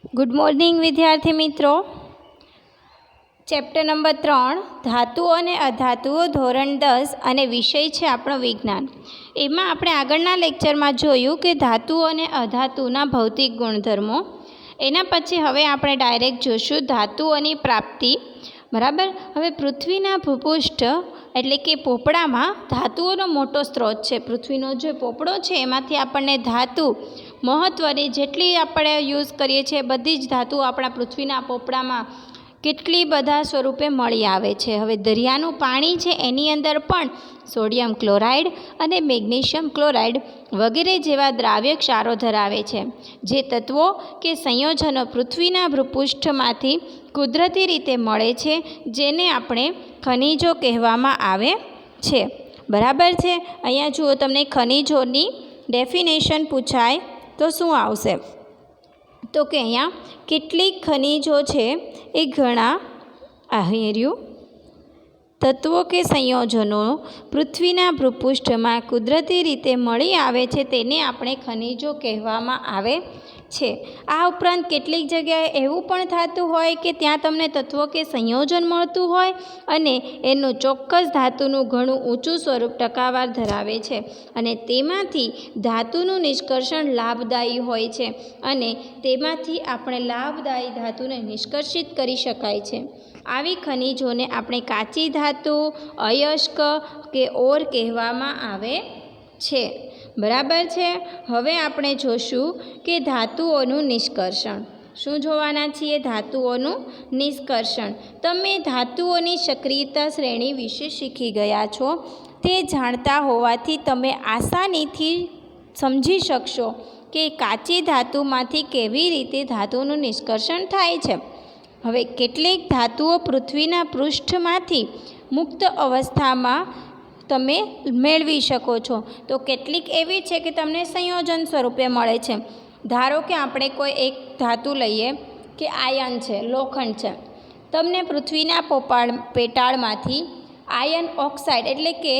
Good morning વિદ્યાર્થી મિત્રો. Chapter number 3 ધાતુઓ અને અધાતુઓ ધોરણ 10 અને વિષય છે આપણો વિજ્ઞાન. એમાં આપણે આગળના લેક્ચરમાં જોયું કે ધાતુઓ અને અધાતુના ભૌતિક ગુણધર્મો. એના પછી હવે આપણે ડાયરેક્ટ જોઈશું ધાતુઓની પ્રાપ્તિ. બરાબર. હવે પૃથ્વીના ભૂપૃષ્ઠ એટલે કે પોપડામાં ધાતુઓનો મોટો સ્ત્રોત છે. પૃથ્વીનો જે પોપડો છે એમાંથી આપણને ધાતુ મહત્ત્વની જેટલી આપણે યુઝ કરીએ છીએ બધી જ ધાતુઓ આપણા પૃથ્વીના પોપડામાં કેટલી બધા સ્વરૂપે મળી આવે છે. હવે દરિયાનું પાણી છે એની અંદર પણ સોડિયમ ક્લોરાઇડ અને મેગ્નેશિયમ ક્લોરાઇડ વગેરે જેવા દ્રાવ્ય ક્ષારો ધરાવે છે. જે તત્વો કે સંયોજનો પૃથ્વીના ભૂપૃષ્ઠમાંથી કુદરતી રીતે મળે છે જેને આપણે ખનિજો કહેવામાં આવે છે. બરાબર છે. અહીંયા જુઓ, તમને ખનિજોની ડેફિનેશન પૂછાય તો શું આવશે? તો કે અહીંયા કેટલીક ખનિજો છે એ ઘણા આહાર્યું તત્વો કે સંયોજનો પૃથ્વીના ભૂપૃષ્ઠમાં કુદરતી રીતે મળી આવે છે તેને આપણે ખનિજો કહેવામાં આવે છે. આ ઉપરાંત કેટલીક જગ્યાએ એવું પણ થતું હોય કે ત્યાં તમને તત્વો કે સંયોજન મળતું હોય અને એનું ચોક્કસ ધાતુનું ઘણું ઊંચું સ્વરૂપ ટકાવાર ધરાવે છે અને તેમાંથી ધાતુનું નિષ્કર્ષણ લાભદાયી હોય છે અને તેમાંથી આપણે લાભદાયી ધાતુને નિષ્કર્ષિત કરી શકાય છે. આવી ખનિજોને આપણે કાચી ધાતુ, અયસ્ક કે ઓર કહેવામાં આવે છે. બરાબર છે. હવે આપણે જોશું કે ધાતુઓનું નિષ્કર્ષણ. શું જોવાના છીએ? ધાતુઓનું નિષ્કર્ષણ. તમે ધાતુઓની સક્રિયતા શ્રેણી વિશે શીખી ગયા છો. તે જાણતા હોવાથી તમે આસાનીથી સમજી શકશો કે કાચી ધાતુમાંથી કેવી રીતે ધાતુનું નિષ્કર્ષણ થાય છે. હવે કેટલીક ધાતુઓ પૃથ્વીના પૃષ્ઠમાંથી મુક્ત અવસ્થામાં તમે મેળવી શકો છો. તો કેટલીક એવી છે કે તમને સંયોજન સ્વરૂપે મળે છે. ધારો કે આપણે કોઈ એક ધાતુ લઈએ કે આયન છે, લોખંડ છે. તમને પૃથ્વીના પેટાળમાંથી આયન ઓક્સાઇડ એટલે કે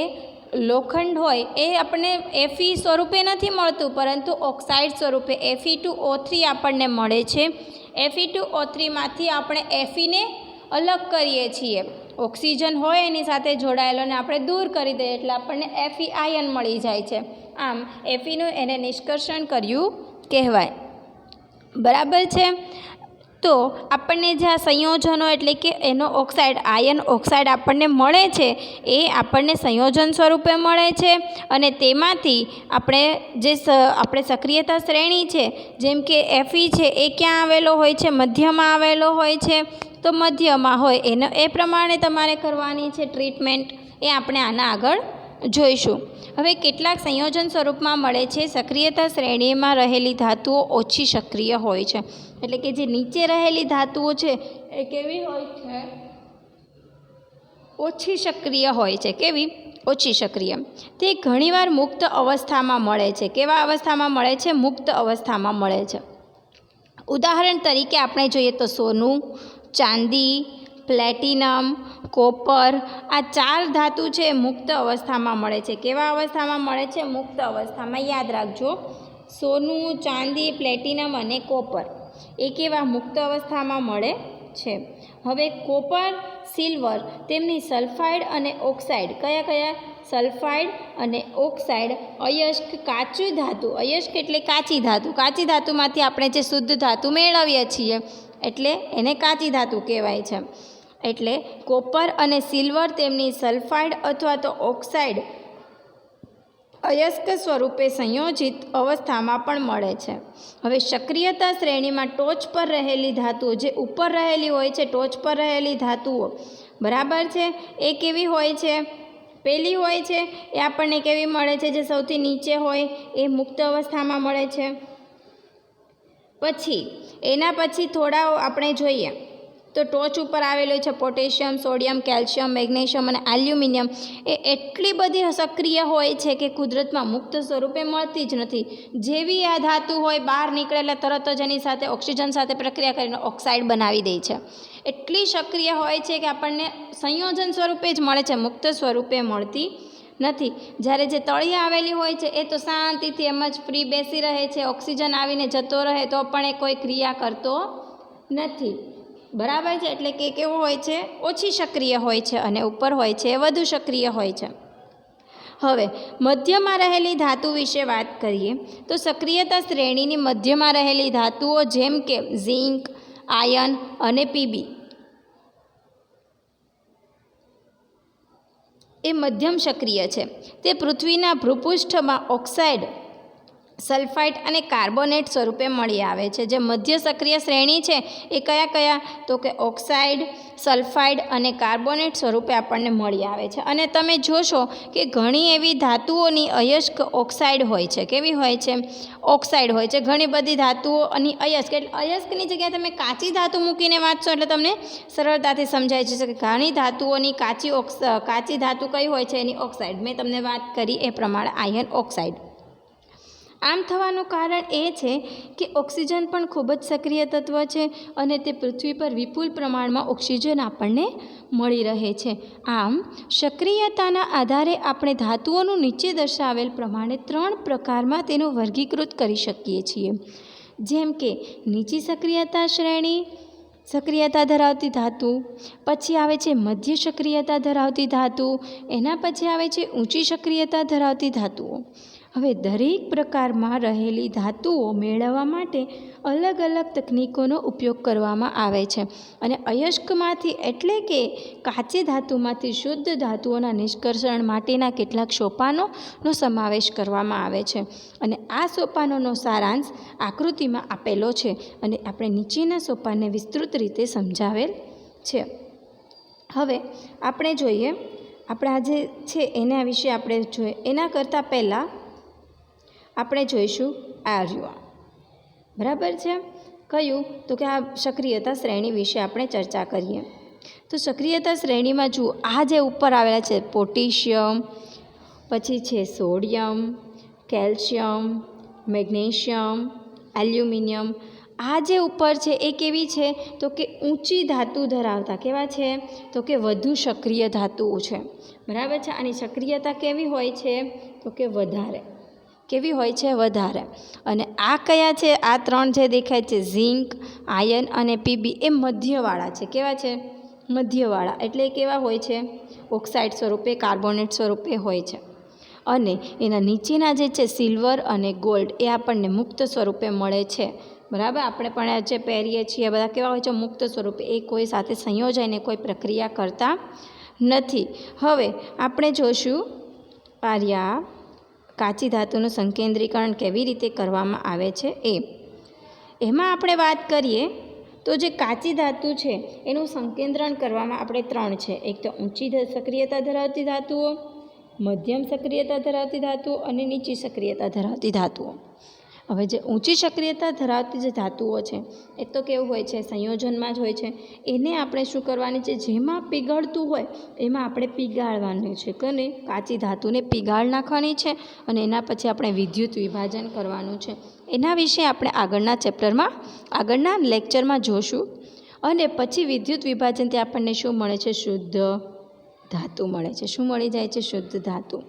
લોખંડ હોય એ આપણને Fe સ્વરૂપે નથી મળતું પરંતુ ઓક્સાઇડ સ્વરૂપે Fe2O3 આપણને મળે છે. Fe2O3માંથી આપણે Feને અલગ કરીએ છીએ. ઓક્સિજન હોય એની સાથે જોડાયેલો ને આપણે દૂર કરી દઈએ એટલે આપણને Fe આયન મળી જાય છે. આમ Feનું એને નિષ્કર્ષણ કર્યું કહેવાય. બરાબર છે. તો આપણને જે આ સંયોજનો એટલે કે એનો ઓક્સાઇડ આયન ઓક્સાઇડ આપણને મળે છે એ આપણને સંયોજન સ્વરૂપે મળે છે અને તેમાંથી આપણે સક્રિયતા શ્રેણી છે જેમ કે Fe છે એ ક્યાં આવેલો હોય છે? મધ્યમાં આવેલો હોય છે. તો મધ્યમાં હોય એનો એ પ્રમાણે તમારે કરવાની છે ટ્રીટમેન્ટ. એ આપણે આના આગળ જોઈશું. હવે કેટલાક સંયોજન સ્વરૂપમાં મળે છે. સક્રિયતા શ્રેણીમાં રહેલી ધાતુઓ ઓછી સક્રિય હોય છે. એટલે કે જે નીચે રહેલી ધાતુઓ છે એ કેવી હોય છે? ઓછી સક્રિય હોય છે. કેવી? ઓછી સક્રિય. તે ઘણીવાર મુક્ત અવસ્થામાં મળે છે. કેવા અવસ્થામાં મળે છે? મુક્ત અવસ્થામાં મળે છે. ઉદાહરણ તરીકે આપણે જોઈએ તો સોનું, ચાંદી, પ્લેટિનમ, કોપર આ 4 ધાતુ છે મુક્ત અવસ્થામાં મળે છે. કેવા અવસ્થામાં મળે છે? મુક્ત અવસ્થામાં. યાદ રાખજો, સોનું, ચાંદી, પ્લેટિનમ અને કોપર એ કેવા? મુક્ત અવસ્થામાં મળે છે. હવે કોપર, સિલ્વર તેમની સલ્ફાઇડ અને ઓક્સાઇડ કયા? સલ્ફાઇડ અને ઓક્સાઇડ. અયસ્ક કાચી ધાતુ. અયસ્ક એટલે કાચી ધાતુ. કાચી ધાતુમાંથી આપણે જે શુદ્ધ ધાતુ મેળવીએ છીએ એટલે એને કાચી ધાતુ કહેવાય છે. એટલે કોપર અને સિલ્વર તેમની સલ્ફાઇડ અથવા તો ઓક્સાઇડ અયસ્ક સ્વરૂપે સંયોજિત અવસ્થામાં પણ મળે છે. હવે સક્રિયતા શ્રેણીમાં ટોચ પર રહેલી ધાતુઓ જે ઉપર રહેલી હોય છે, ટોચ પર રહેલી ધાતુઓ બરાબર છે એ કેવી હોય છે? પહેલી હોય છે એ આપણને કેવી મળે છે? જે સૌથી નીચે હોય એ મુક્ત અવસ્થામાં મળે છે. એના પછી થોડા આપણે જોઈએ તો ટોચ ઉપર આવેલું છે પોટેશિયમ, સોડિયમ, કેલ્શિયમ, મેગ્નેશિયમ અને એલ્યુમિનિયમ. એ એટલી બધી સક્રિય હોય છે કે કુદરતમાં મુક્ત સ્વરૂપે મળતી જ નથી. જેવી આ ધાતુ હોય બહાર નીકળે એટલે તરત જ એની સાથે ઓક્સિજન સાથે પ્રક્રિયા કરીને ઓક્સાઇડ બનાવી દે છે. એટલી સક્રિય હોય છે કે આપણને સંયોજન સ્વરૂપે જ મળે છે, મુક્ત સ્વરૂપે મળતી નથી. જ્યારે જે તળિયે આવેલી હોય છે એ તો શાંતિથી એમ જ ફ્રી બેસી રહે છે, ઓક્સિજન આવીને જતો રહે તો પણ એ કોઈ ક્રિયા કરતો નથી. બરાબર છે. એટલે કે કેવો હોય છે? ઓછી સક્રિય હોય છે, અને ઉપર હોય છે એ વધુ સક્રિય હોય છે. હવે મધ્યમાં રહેલી ધાતુ વિશે વાત કરીએ તો સક્રિયતા શ્રેણીની મધ્યમાં રહેલી ધાતુઓ જેમ કે ઝિંક, આયર્ન અને પીબી એ મધ્યમ સક્રિય છે. તે પૃથ્વીના ભૂપૃષ્ઠમાં ઓક્સાઇડ, સલ્ફાઇડ અને કાર્બોનેટ સ્વરૂપે મળી આવે છે. જે મધ્ય સક્રિય શ્રેણી છે એ કયા કયા? તો કે ઓક્સાઇડ, સલ્ફાઇડ અને કાર્બોનેટ સ્વરૂપે આપણને મળી આવે છે. અને તમે જોશો કે ઘણી એવી ધાતુઓની અયસ્ક ઓક્સાઇડ હોય છે. કેવી હોય છે? ઓક્સાઇડ હોય છે. ઘણી બધી ધાતુઓની અયસ્ક, એટલે અયસ્કની જગ્યાએ તમે કાચી ધાતુ મૂકીને વાંચશો એટલે તમને સરળતાથી સમજાય છે કે ઘણી ધાતુઓની કાચી ધાતુ કઈ હોય છે? એની ઓક્સાઇડ. મેં તમને વાત કરી એ પ્રમાણે આયર્ન ઓક્સાઇડ. આમ થવાનું કારણ એ છે કે ઓક્સિજન પણ ખૂબ જ સક્રિય તત્વ છે અને તે પૃથ્વી પર વિપુલ પ્રમાણમાં ઓક્સિજન આપણને મળી રહે છે. આમ સક્રિયતાના આધારે આપણે ધાતુઓનું નીચે દર્શાવેલ પ્રમાણે 3 પ્રકારમાં તેનું વર્ગીકૃત કરી શકીએ છીએ. જેમ કે નીચી સક્રિયતા શ્રેણી સક્રિયતા ધરાવતી ધાતુ, પછી આવે છે મધ્ય સક્રિયતા ધરાવતી ધાતુ, એના પછી આવે છે ઊંચી સક્રિયતા ધરાવતી ધાતુઓ. હવે દરેક પ્રકારમાં રહેલી ધાતુઓ મેળવવા માટે અલગ અલગ તકનીકોનો ઉપયોગ કરવામાં આવે છે. અને અયસ્કમાંથી એટલે કે કાચી ધાતુમાંથી શુદ્ધ ધાતુઓના નિષ્કર્ષણ માટેના કેટલાક સોપાનોનો સમાવેશ કરવામાં આવે છે. અને આ સોપાનોનો સારાંશ આકૃતિમાં આપેલો છે અને આપણે નીચેના સોપાનને વિસ્તૃત રીતે સમજાવેલ છે. હવે આપણે જોઈએ, આપણા જે છે એના વિશે આપણે જોઈએ. એના કરતાં પહેલાં આપણે જોઈશું આર્યો. બરાબર છે? કયું? તો કે આ સક્રિયતા શ્રેણી વિશે આપણે ચર્ચા કરીએ. તો સક્રિયતા શ્રેણીમાં જુઓ, આ જે ઉપર આવેલા છે પોટેશિયમ, પછી છે સોડિયમ, કેલ્શિયમ, મેગ્નેશિયમ, એલ્યુમિનિયમ. આ જે ઉપર છે એ કેવી છે? તો કે ઊંચી ધાતુ ધરાવતા. કેવા છે? તો કે વધુ સક્રિય ધાતુઓ છે. બરાબર છે? આની સક્રિયતા કેવી હોય છે? તો કે વધારે. કેવી હોય છે? વધારે. અને આ કયા છે? આ 3 જે દેખાય છે ઝિંક, આયર્ન અને પીબી એ મધ્યવાળા છે. કેવા છે? મધ્યવાળા. એટલે કેવા હોય છે? ઓક્સાઇડ સ્વરૂપે, કાર્બોનેટ સ્વરૂપે હોય છે. અને એના નીચેના જે છે સિલ્વર અને ગોલ્ડ એ આપણને મુક્ત સ્વરૂપે મળે છે. બરાબર? આપણે પણ જે પહેરીએ છીએ બધા કેવા હોય છે? મુક્ત સ્વરૂપે. એ કોઈ સાથે સંયોજાઈને કોઈ પ્રક્રિયા કરતા નથી. હવે આપણે જોઈશું આર્યા કાચી ધાતુનું સંકેન્દ્રીકરણ કેવી રીતે કરવામાં આવે છે એ. એમાં આપણે વાત કરીએ તો જે કાચી ધાતુ છે એનું સંકેન્દ્રણ કરવામાં આપણે 3 છે. એક તો ઊંચી સક્રિયતા ધરાવતી ધાતુઓ, મધ્યમ સક્રિયતા ધરાવતી ધાતુઓ અને નીચી સક્રિયતા ધરાવતી ધાતુઓ. હવે જે ઊંચી સક્રિયતા ધરાવતી જે ધાતુઓ છે એ તો કેવું હોય છે? સંયોજનમાં જ હોય છે. એને આપણે શું કરવાની છે? જેમાં પીગળતું હોય એમાં આપણે પીગાળવાનું છે. કોને? કાચી ધાતુને પીગાળ નાખવાની છે અને એના પછી આપણે વિદ્યુત વિભાજન કરવાનું છે. એના વિશે આપણે આગળના લેક્ચરમાં જોશું. અને પછી વિદ્યુત વિભાજનથી આપણને શું મળે છે? શુદ્ધ ધાતુ મળે છે. શું મળી જાય છે? શુદ્ધ ધાતુ.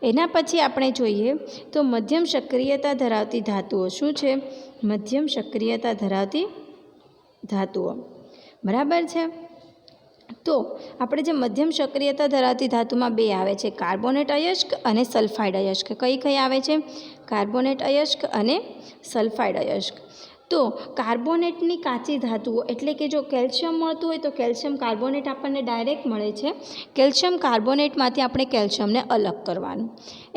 એના પછી આપણે જોઈએ તો મધ્યમ સક્રિયતા ધરાવતી ધાતુઓ. શું છે? મધ્યમ સક્રિયતા ધરાવતી ધાતુઓ. બરાબર છે? તો આપણે જે મધ્યમ સક્રિયતા ધરાવતી ધાતુમાં 2 આવે છે, કાર્બોનેટ અયસ્ક અને સલ્ફાઇડ અયસ્ક. કઈ આવે છે? કાર્બોનેટ અયસ્ક અને સલ્ફાઇડ અયસ્ક. તો કાર્બોનેટની કાચી ધાતુઓ એટલે કે જો કેલ્શિયમ મળતું હોય તો કેલ્શિયમ કાર્બોનેટ આપણને ડાયરેક્ટ મળે છે. કેલ્શિયમ કાર્બોનેટમાંથી આપણે કેલ્શિયમને અલગ કરવાનું.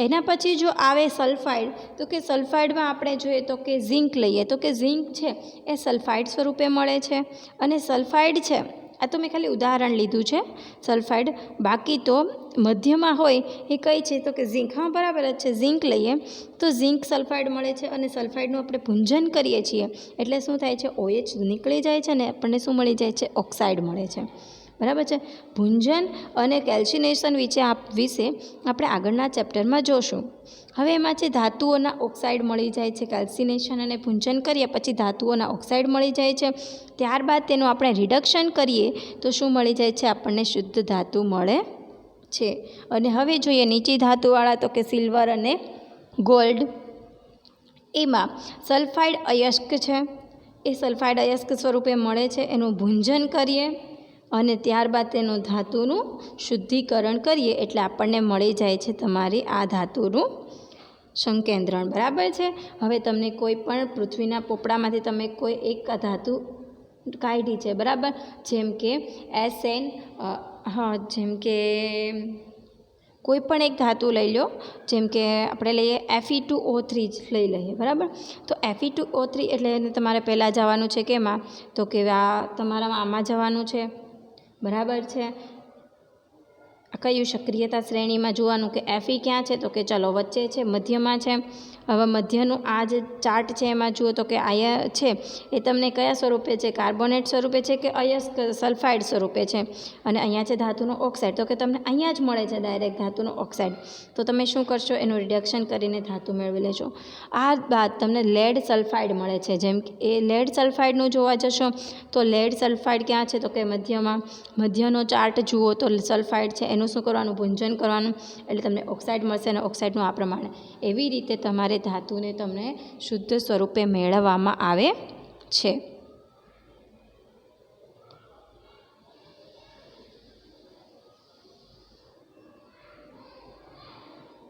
એના પછી જો આવે સલ્ફાઇડ, તો કે સલ્ફાઇડમાં આપણે જોઈએ તો કે ઝિંક લઈએ તો કે ઝિંક છે એ સલ્ફાઇડ સ્વરૂપે મળે છે. અને સલ્ફાઇડ છે, આ તો મેં ખાલી ઉદાહરણ લીધું છે સલ્ફાઇડ. બાકી તો મધ્યમાં હોય એ કઈ છે? તો કે ઝિંક. હા, બરાબર જ છે. ઝિંક લઈએ તો ઝિંક સલ્ફાઇડ મળે છે અને સલ્ફાઇડનું આપણે ભૂંજન કરીએ છીએ એટલે શું થાય છે? OH નીકળી જાય છે અને આપણને શું મળી જાય છે? ઓક્સાઇડ મળે છે. બરાબર છે? ભૂંજન અને કેલ્સિનેશન વિશે આપણે આગળના ચેપ્ટરમાં જોશું. હવે એમાં છે ધાતુઓના ઓક્સાઇડ મળી જાય છે. કેલ્સિનેશન અને ભૂંજન કરીએ પછી ધાતુઓના ઓક્સાઇડ મળી જાય છે. ત્યારબાદ તેનું આપણે રિડક્શન કરીએ તો શું મળી જાય છે? આપણને શુદ્ધ ધાતુ મળે છે. અને હવે જોઈએ નીચી ધાતુવાળા તો કે સિલ્વર અને ગોલ્ડ. એમાં સલ્ફાઇડ અયસ્ક છે, એ સલ્ફાઇડ અયસ્ક સ્વરૂપે મળે છે. એનું ભૂંજન કરીએ અને ત્યારબાદ તેનું ધાતુનું શુદ્ધિકરણ કરીએ એટલે આપણને મળી જાય છે તમારી આ ધાતુનું સંકેન્દ્રણ. બરાબર છે. હવે તમને કોઈ પણ પૃથ્વીના પોપડામાંથી તમે કોઈ એક ધાતુ કાઢી છે, બરાબર, જેમ કે જેમ કે કોઈ પણ એક ધાતુ લઈ લો, જેમ કે આપણે લઈએ Fe2O3 જ લઈ લઈએ, બરાબર. તો Fe2O3 એટલે એને તમારે પહેલાં જવાનું છે કે એમાં, તો કે આ તમારામાં આમાં જવાનું છે, બરાબર છે. કયું સક્રિયતા શ્રેણીમાં જોવાનું કે Fe ક્યાં છે, તો કે ચલો વચ્ચે છે, મધ્યમાં છે. હવે મધ્યનું આ જે ચાર્ટ છે એમાં જુઓ તો કે આયા છે એ તમને કયા સ્વરૂપે છે, કાર્બોનેટ સ્વરૂપે છે કે અયસ્ક સલ્ફાઇડ સ્વરૂપે છે. અને અહીંયા છે ધાતુનો ઓક્સાઇડ, તો કે તમને અહીંયા જ મળે છે ડાયરેક્ટ ધાતુનો ઓક્સાઇડ. તો તમે શું કરશો, એનું રિડક્શન કરીને ધાતુ મેળવી લેશો. આ બાદ તમને લેડ સલ્ફાઇડ મળે છે. જેમ કે એ લેડ સલ્ફાઇડનું જોવા જશો તો લેડ સલ્ફાઇડ ક્યાં છે, તો કે મધ્યમાં. મધ્યનો ચાર્ટ જુઓ તો સલ્ફાઇડ છે, એનું શું કરવાનું, ભૂંજન કરવાનું એટલે તમને ઓક્સાઇડ મળશે. અને ઓક્સાઇડનું આ પ્રમાણે એવી રીતે તમારે ધાતુને તમને શુદ્ધ સ્વરૂપે મેળવવામાં આવે છે.